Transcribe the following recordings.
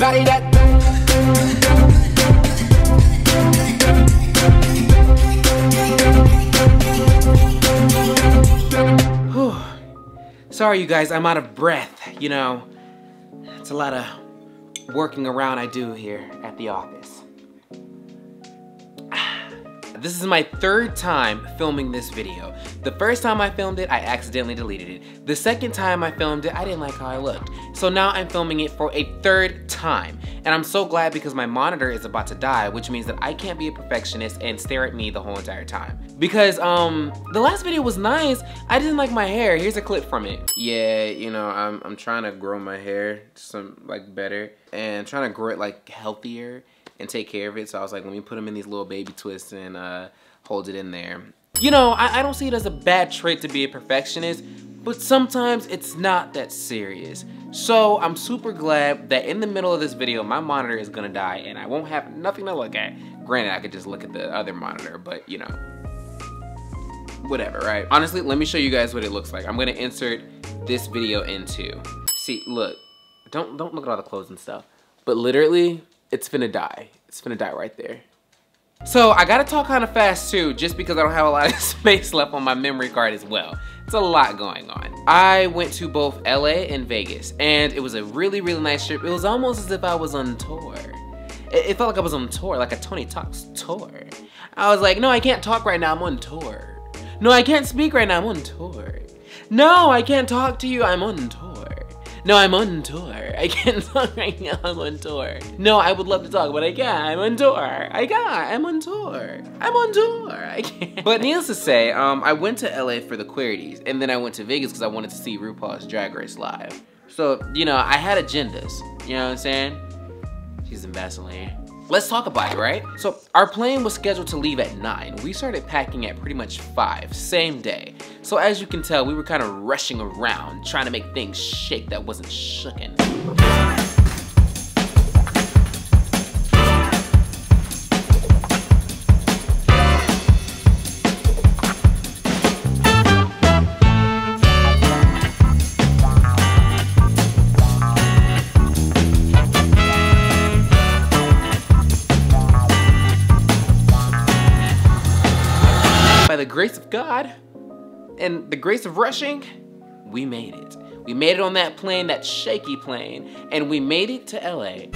body that. Sorry you guys, I'm out of breath. You know, it's a lot of working around I do here at the office. This is my third time filming this video. The first time I filmed it, I accidentally deleted it. The second time I filmed it, I didn't like how I looked. So now I'm filming it for a third time. And I'm so glad because my monitor is about to die, which means that I can't be a perfectionist and stare at me the whole entire time. Because the last video was nice, I didn't like my hair. Here's a clip from it. Yeah, you know, I'm trying to grow my hair some like better and trying to grow it like healthier and take care of it. So I was like, let me put them in these little baby twists and hold it in there. You know, I don't see it as a bad trait to be a perfectionist, but sometimes it's not that serious. So I'm super glad that in the middle of this video, my monitor is gonna die and I won't have nothing to look at. Granted, I could just look at the other monitor, but you know, whatever, right? Honestly, let me show you guys what it looks like. I'm gonna insert this video into. See, look, don't look at all the clothes and stuff, but literally, it's finna die. It's finna die right there. So I gotta talk kind of fast too, just because I don't have a lot of space left on my memory card as well. It's a lot going on. I went to both LA and Vegas, and it was a really, really nice trip. It was almost as if I was on tour. It felt like I was on tour, like a Tony Talks tour. I was like, no, I can't talk right now, I'm on tour. No, I can't speak right now, I'm on tour. No, I can't talk to you, I'm on tour. No, I'm on tour. I can't talk right now, I'm on tour. No, I would love to talk, but I can't, I'm on tour. I'm on tour. I'm on tour, I can't. But needless to say, I went to LA for the Queerties, and then I went to Vegas because I wanted to see RuPaul's Drag Race live. So, you know, I had agendas, you know what I'm saying? She's in Vaseline. Let's talk about it, right? So our plane was scheduled to leave at 9. We started packing at pretty much 5, same day. So as you can tell, we were kind of rushing around, trying to make things shake that wasn't shookin'. By the grace of God and the grace of rushing, we made it. We made it on that plane, that shaky plane, and we made it to LA.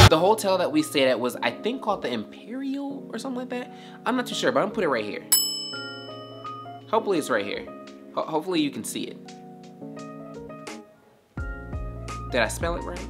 The hotel that we stayed at was, I think, called the Imperial or something like that. I'm not too sure, but I'm gonna put it right here. Hopefully it's right here. Hopefully you can see it. Did I spell it right?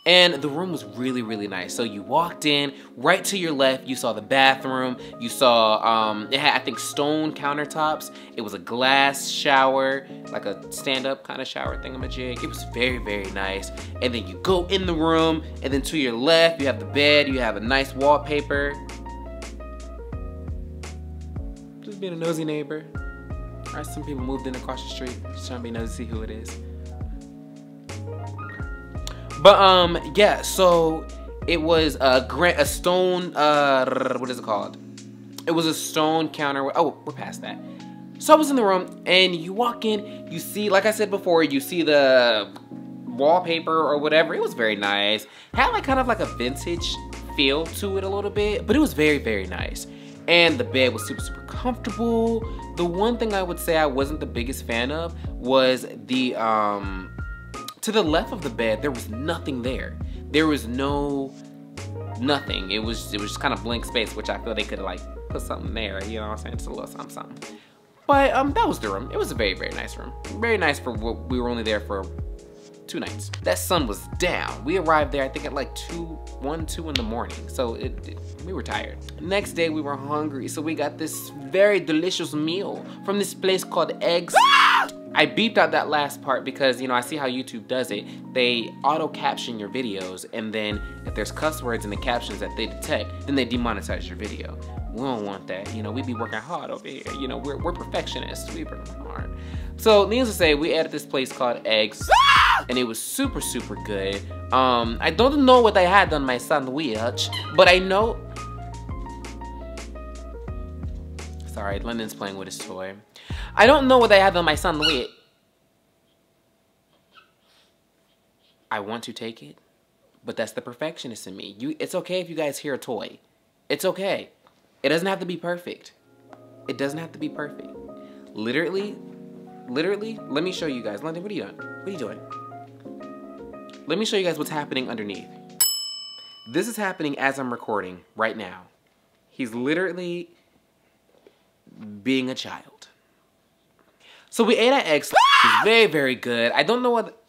And the room was really, really nice. So you walked in, right to your left, you saw the bathroom. You saw, it had, I think, stone countertops. It was a glass shower, like a stand-up kind of shower thingamajig. It was very, very nice. And then you go in the room, and then to your left, you have the bed, you have a nice wallpaper. Just being a nosy neighbor. Alright, some people moved in across the street, just trying to be nosy to see who it is. But yeah, so it was a stone, what is it called? It was a stone counter. Oh, we're past that. So I was in the room, and you walk in, you see, like I said before, you see the wallpaper or whatever. It was very nice. Had like kind of like a vintage feel to it a little bit, but it was very, very nice. And the bed was super, super comfortable. The one thing I would say I wasn't the biggest fan of was the, to the left of the bed, there was nothing there. There was nothing. It was just kind of blank space, which I feel they could have like put something there, you know what I'm saying? Just a little something, something. But that was the room. It was a very, very nice room. Very nice for what we were only there for 2 nights. That sun was down. We arrived there, I think at like 1, 2 in the morning. So we were tired. Next day we were hungry, so we got this very delicious meal from this place called Eggs. I beeped out that last part because, you know, I see how YouTube does it. They auto caption your videos, and then if there's cuss words in the captions that they detect, then they demonetize your video. We don't want that. You know, we be working hard over here. You know, we're perfectionists. We work hard. So needless to say, we added this place called Eggs. and it was super, super good. I don't know what I had on my sandwich, but I know... Sorry, London's playing with his toy. I don't know what I had on my sandwich. I want to take it, but that's the perfectionist in me. It's okay if you guys hear a toy. It's okay. It doesn't have to be perfect. It doesn't have to be perfect. Literally, let me show you guys. London, what are you doing? What are you doing? Let me show you guys what's happening underneath. This is happening as I'm recording right now. He's literally being a child. So we ate at X. It's very, very good. I don't know what...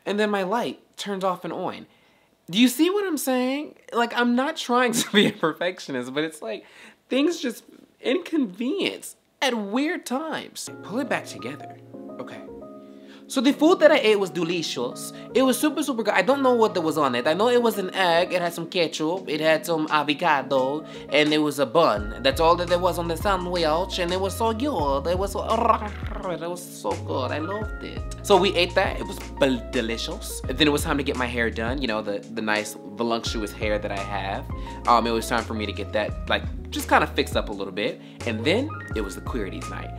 And then my light turns off and on. Do you see what I'm saying? Like, I'm not trying to be a perfectionist, but it's like things just inconvenience at weird times. Pull it back together. Okay. So the food that I ate was delicious. It was super, super good. I don't know what was on it. I know it was an egg. It had some ketchup. It had some avocado. And it was a bun. That's all that there was on the sandwich. And it was so good. It was so good. I loved it. So we ate that. It was delicious. And then it was time to get my hair done. You know, the nice voluptuous hair that I have. It was time for me to get that, like, just kind of fixed up a little bit. And then it was the Queerties night.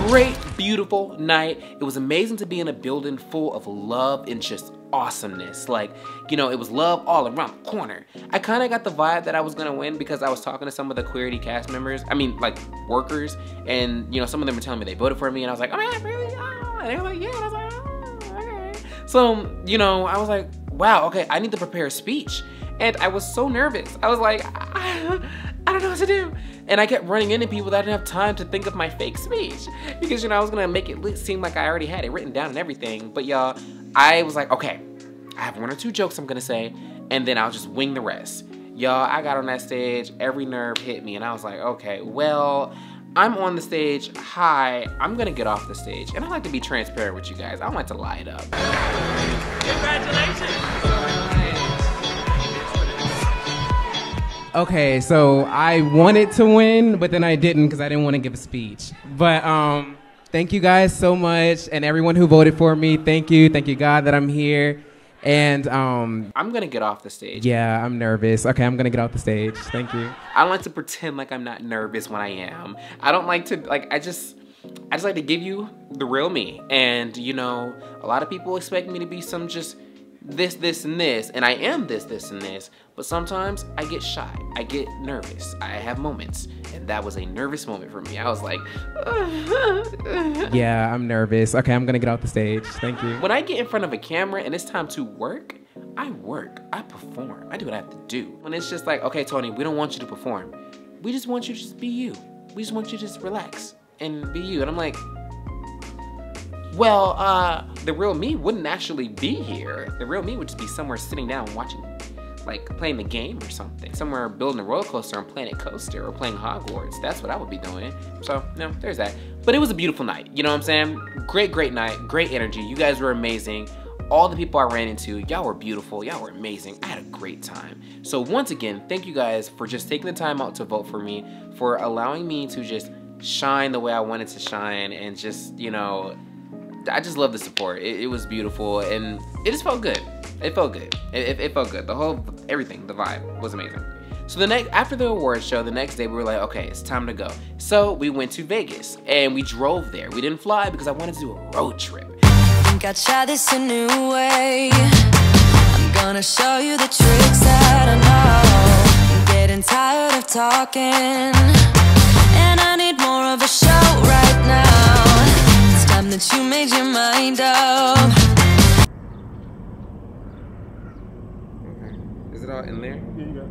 Great, beautiful night. It was amazing to be in a building full of love and just awesomeness. Like, you know, it was love all around the corner. I kind of got the vibe that I was gonna win because I was talking to some of the Queerty cast members, I mean, like, workers, and, you know, some of them were telling me they voted for me, and I was like, oh man, really? Oh. And they were like, yeah, and I was like, oh, okay. So, you know, I was like, wow, okay, I need to prepare a speech. And I was so nervous. I was like, I don't know what to do. And I kept running into people that I didn't have time to think of my fake speech. Because, you know, I was gonna make it seem like I already had it written down and everything. But y'all, I was like, okay, I have 1 or 2 jokes I'm gonna say, and then I'll just wing the rest. Y'all, I got on that stage, every nerve hit me, and I was like, okay, well, I'm on the stage, hi, I'm gonna get off the stage. And I like to be transparent with you guys. I don't like to lie it up. Congratulations! Okay, so I wanted to win, but then I didn't because I didn't want to give a speech. But thank you guys so much, and everyone who voted for me, thank you God that I'm here. And I'm gonna get off the stage. Yeah, I'm nervous. Okay, I'm gonna get off the stage. Thank you. I don't like to pretend like I'm not nervous when I am. I don't like to, like, I just like to give you the real me. And, you know, a lot of people expect me to be some just this, and this, and I am this, and this, but sometimes I get shy, I get nervous, I have moments, and that was a nervous moment for me. I was like, yeah, I'm nervous. Okay, I'm gonna get off the stage. Thank you. When I get in front of a camera and it's time to work, I perform, I do what I have to do. When it's just like, okay, Tony, we don't want you to perform, we just want you to just be you. We just want you to just relax and be you. And I'm like, well, the real me wouldn't actually be here. The real me would just be somewhere sitting down watching, like, playing the game or something. Somewhere building a roller coaster on Planet Coaster or playing Hogwarts. That's what I would be doing. So, no, there's that. But it was a beautiful night. You know what I'm saying? Great night. Great energy. You guys were amazing. All the people I ran into, y'all were beautiful. Y'all were amazing. I had a great time. So once again, thank you guys for just taking the time out to vote for me, for allowing me to just shine the way I wanted to shine, and just, you know, I just love the support. It was beautiful, and it just felt good. It felt good. It felt good. The whole, everything, the vibe was amazing. So after the awards show, the next day we were like, okay, it's time to go. So we went to Vegas, and we drove there. We didn't fly because I wanted to do a road trip. I think I'll try this a new way. I'm gonna show you the tricks that I know. I'm getting tired of talking, and I need more of a show right now. It's time that you made your mind up. Okay. Is it all in there? Yeah, you got it.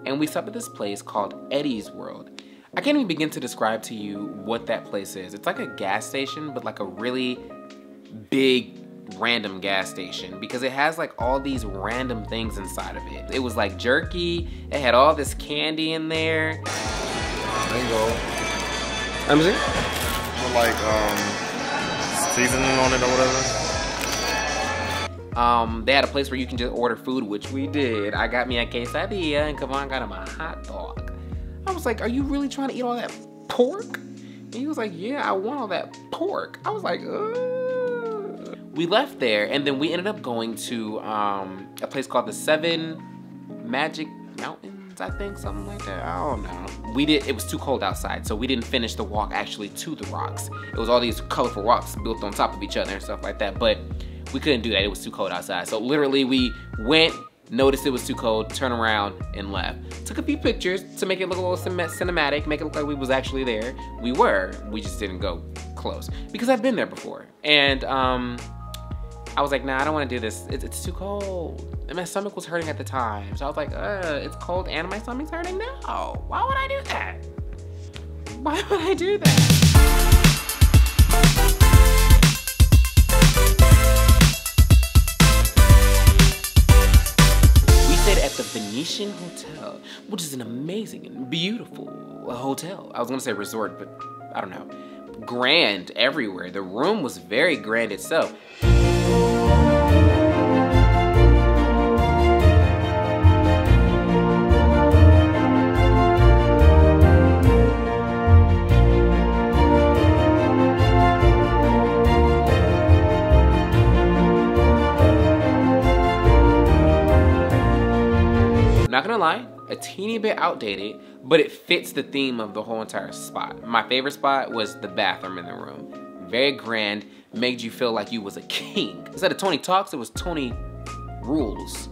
And we stopped at this place called Eddie's World. I can't even begin to describe to you what that place is. It's like a gas station, but like a really big random gas station because it has like all these random things inside of it. It was like jerky, it had all this candy in there. There you go. Let me see. With like seasoning on it or whatever. They had a place where you can just order food, which we did. I got me a quesadilla and Kavon got him a hot dog. I was like, are you really trying to eat all that pork? And he was like, yeah, I want all that pork. I was like, ugh. We left there and then we ended up going to a place called the 7 Magic Mountains, I think, something like that. I don't know. It was too cold outside, so we didn't finish the walk actually to the rocks. It was all these colorful rocks built on top of each other and stuff like that, but we couldn't do that. It was too cold outside. So literally we went, noticed it was too cold, turned around and left. Took a few pictures to make it look a little cinematic, make it look like we was actually there. We just didn't go close because I've been there before. And I was like, nah, I don't want to do this. It's too cold. And my stomach was hurting at the time. So I was like, it's cold and my stomach's hurting now. Why would I do that? Why would I do that? At the Venetian Hotel, which is an amazing and beautiful hotel. I was gonna say resort, but I don't know. Grand everywhere. The room was very grand itself. Not gonna lie, a teeny bit outdated, but it fits the theme of the whole entire spot. My favorite spot was the bathroom in the room. Very grand, made you feel like you was a king. Instead of Tony Talks, it was Tony Rules,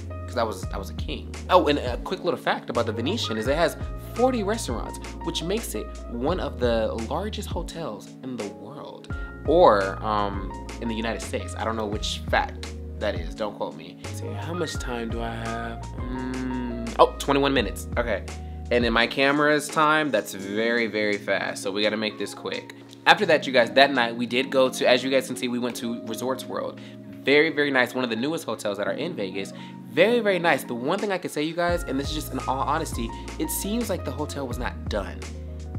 because I was a king. Oh, and a quick little fact about the Venetian is it has 40 restaurants, which makes it one of the largest hotels in the world, or in the United States. I don't know which fact that is, don't quote me. Let's see, how much time do I have? Oh, 21 minutes, okay. And in my camera's time, that's very, very fast, so we gotta make this quick. After that, you guys, that night we did go to, as you guys can see, we went to Resorts World. Very, very nice, one of the newest hotels that are in Vegas. Very, very nice. The one thing I can say, you guys, and this is just in all honesty, it seems like the hotel was not done.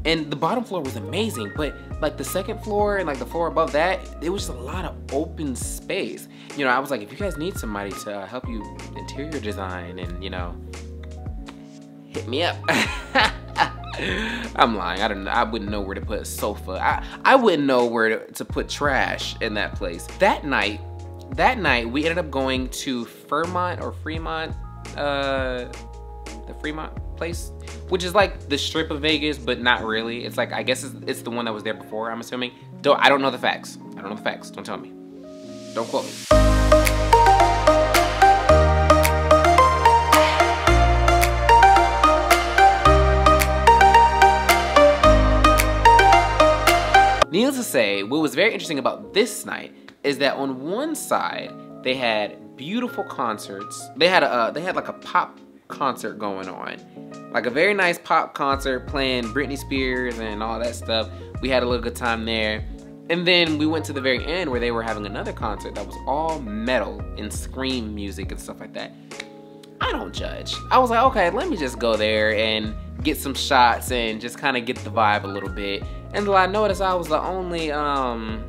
And the bottom floor was amazing, but like the second floor and like the floor above that, it was just a lot of open space. You know, I was like, if you guys need somebody to help you interior design and, you know, hit me up. I'm lying, I wouldn't know where to put a sofa. I wouldn't know where to put trash in that place. That night, we ended up going to Fremont, the Fremont place, which is like the strip of Vegas, but not really. It's like, I guess it's the one that was there before, I'm assuming. I don't know the facts. I don't know the facts, don't tell me. Don't quote me. Needless to say, what was very interesting about this night is that on one side, they had beautiful concerts. They had like a pop concert going on. Like a very nice pop concert playing Britney Spears and all that stuff. We had a little good time there. And then we went to the very end where they were having another concert that was all metal and scream music and stuff like that. I don't judge. I was like, okay, let me just go there and get some shots and just kind of get the vibe a little bit. And I noticed I was the only, you know,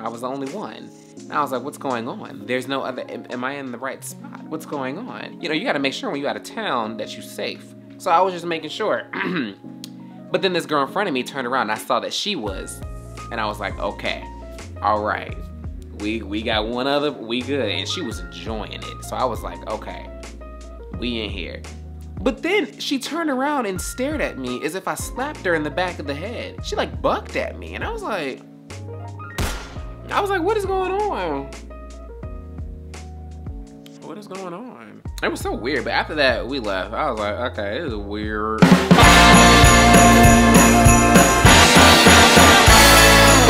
I was the only one. And I was like, what's going on? There's no other, am I in the right spot? What's going on? You know, you gotta make sure when you're out of town that you're safe. So I was just making sure. But then this girl in front of me turned around and I saw that she was. And I was like, okay, all right. We got one other, we good. And she was enjoying it. So I was like, okay, we in here. But then she turned around and stared at me as if I slapped her in the back of the head. She like bucked at me and I was like, what is going on? What is going on? It was so weird, but after that, we left. I was like, okay, this is weird.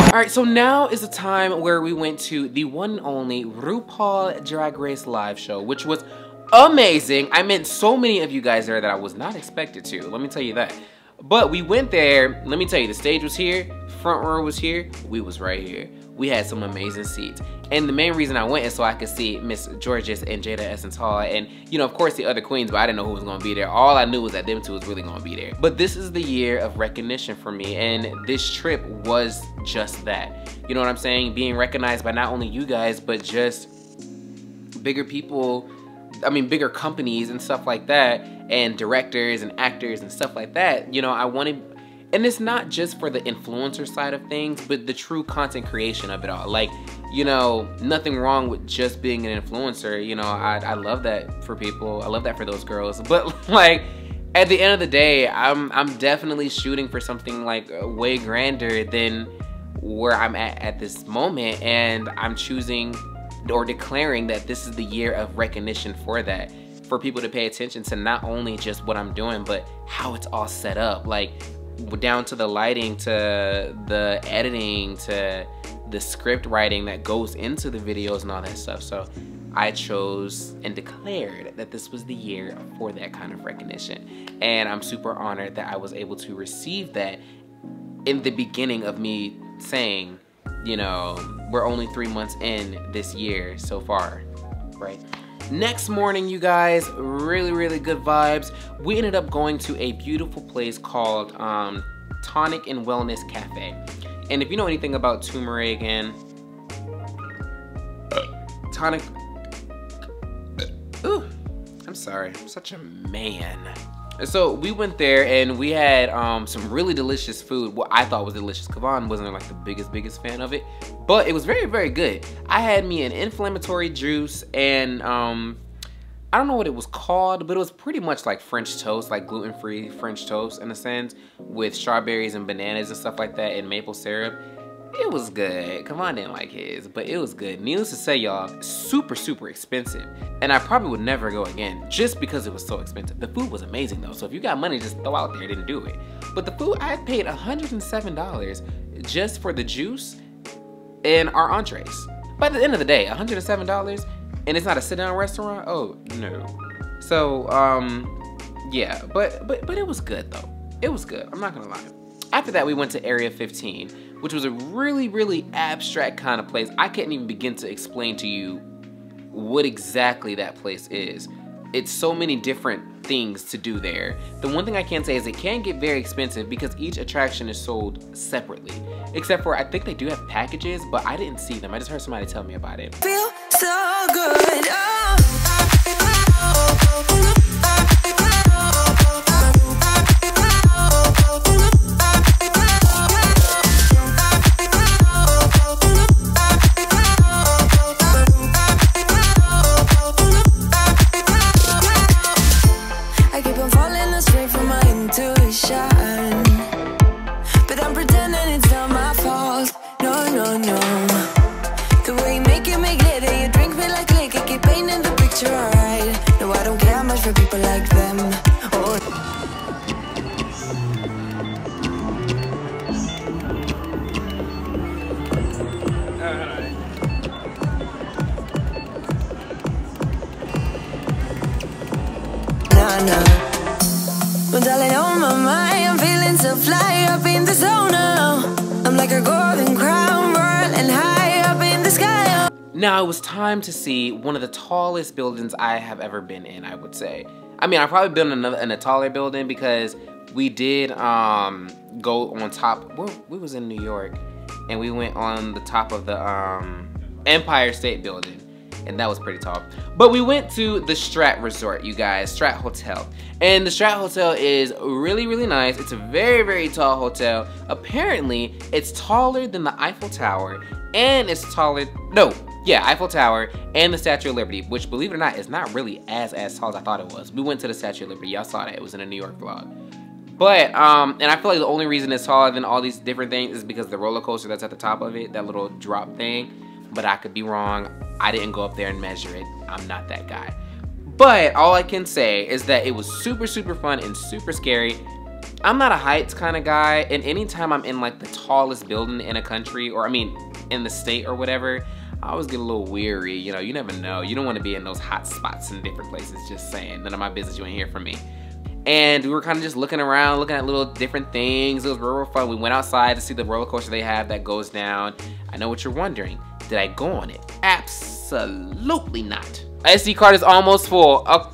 All right, so now is the time where we went to the one and only RuPaul Drag Race live show, which was amazing. I met so many of you guys there that I was not expected to, let me tell you that. But we went there, let me tell you, the stage was here, front row was here, we was right here. we had some amazing seats. And the main reason I went is so I could see Miss Georges and Jada Essence Hall, and you know, of course, the other queens, but I didn't know who was gonna be there. All I knew was that them two was really gonna be there. But this is the year of recognition for me, and this trip was just that. You know what I'm saying? Being recognized by not only you guys, but just bigger people, I mean, bigger companies and stuff like that, and directors and actors and stuff like that. You know, I wanted, and it's not just for the influencer side of things, but the true content creation of it all. Like, you know, nothing wrong with just being an influencer. You know, I love that for people. I love that for those girls. But like, at the end of the day, I'm definitely shooting for something like way grander than where I'm at this moment, and I'm choosing or declaring that this is the year of recognition for that, for people to pay attention to not only just what I'm doing, but how it's all set up, like down to the lighting, to the editing, to the script writing that goes into the videos and all that stuff. So I chose and declared that this was the year for that kind of recognition, and I'm super honored that I was able to receive that in the beginning of me saying, you know, we're only 3 months in this year so far, right? Next morning, you guys, really good vibes. We ended up going to a beautiful place called Tonic and Wellness Cafe. And if you know anything about turmeric and tonic, ooh, I'm sorry, I'm such a man. So we went there and we had some really delicious food. What I thought was delicious. Kavan wasn't like the biggest fan of it, but it was very good. I had me an inflammatory juice and I don't know what it was called, but it was pretty much like French toast, like gluten-free French toast in a sense, with strawberries and bananas and stuff like that and maple syrup. It was good. Kavan didn't like his, but it was good. Needless to say, y'all, super expensive. And I probably would never go again just because it was so expensive. The food was amazing though, so if you got money, just throw out there, didn't do it. But the food, I paid $107 just for the juice and our entrees. By the end of the day, $107, and it's not a sit-down restaurant? Oh, no. So, yeah, but it was good though. It was good, I'm not gonna lie. After that, we went to Area 15, which was a really abstract kind of place. I can't even begin to explain to you what exactly that place is. It's so many different things to do there. The one thing I can say is it can get very expensive because each attraction is sold separately. Except for, I think they do have packages, but I didn't see them. I just heard somebody tell me about it. Feel so good. For people like them. Oh. Nah. Well, darling, on my mind, I'm feeling so fly up in the zone now. I'm like a golden crown, whirling high up in the sky. Now it was time to see one of the tallest buildings I have ever been in, I would say. I mean, I've probably been in a taller building because we did go on top. We was in New York and we went on the top of the Empire State Building, and that was pretty tall. But we went to the Strat Resort, you guys, Strat Hotel. And the Strat Hotel is really nice. It's a very tall hotel. Apparently, it's taller than the Eiffel Tower, and it's taller, no, yeah, Eiffel Tower and the Statue of Liberty, which, believe it or not, is not really as tall as I thought it was. We went to the Statue of Liberty. Y'all saw that. It was in a New York vlog. But, and I feel like the only reason it's taller than all these different things is because the roller coaster that's at the top of it, that little drop thing. But I could be wrong. I didn't go up there and measure it. I'm not that guy. But all I can say is that it was super fun and super scary. I'm not a heights kind of guy, and anytime I'm in like the tallest building in a country, or I mean, in the state or whatever, I always get a little weary. You know, you never know. You don't want to be in those hot spots in different places, just saying. None of my business, you ain't hear from me. and we were kind of just looking around, looking at little different things. It was real fun. We went outside to see the roller coaster they have that goes down. I know what you're wondering. Did I go on it? Absolutely not. SD card is almost full. Oh,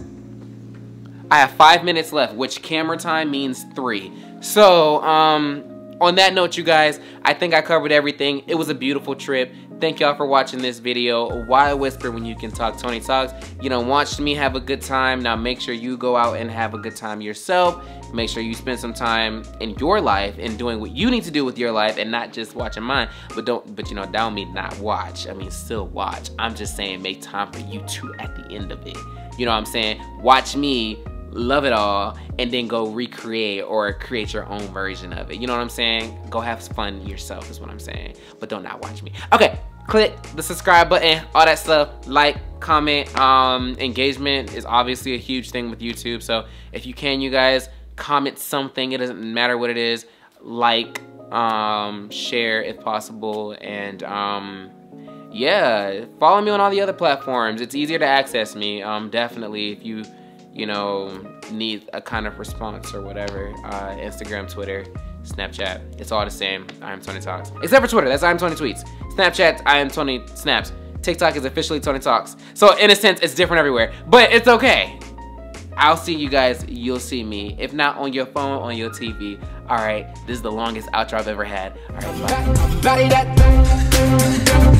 I have 5 minutes left, which camera time means 3. So, on that note, you guys, I think I covered everything. It was a beautiful trip. Thank y'all for watching this video. Why whisper when you can talk? Tony Talks. You know, watch me have a good time. Now make sure you go out and have a good time yourself. Make sure you spend some time in your life and doing what you need to do with your life and not just watching mine. But you know, that don't mean not watch. I mean, still watch. I'm just saying make time for you too at the end of it. You know what I'm saying? Watch me, love it all, and then go recreate or create your own version of it. You know what I'm saying? Go have fun yourself is what I'm saying. But don't not watch me. Okay, click the subscribe button, all that stuff. Like, comment. Engagement is obviously a huge thing with YouTube. So if you can, you guys, comment something. It doesn't matter what it is. Like, share if possible, and yeah, follow me on all the other platforms. It's easier to access me. Definitely if you know, need a kind of response or whatever. Instagram, Twitter, Snapchat, it's all the same. I am Tony Talks. Except for Twitter, that's I am Tony Tweets. Snapchat, I am Tony Snaps. TikTok is officially Tony Talks. So in a sense, it's different everywhere, but it's okay. I'll see you guys, you'll see me. If not on your phone, on your TV. All right, this is the longest outro I've ever had. All right, bye.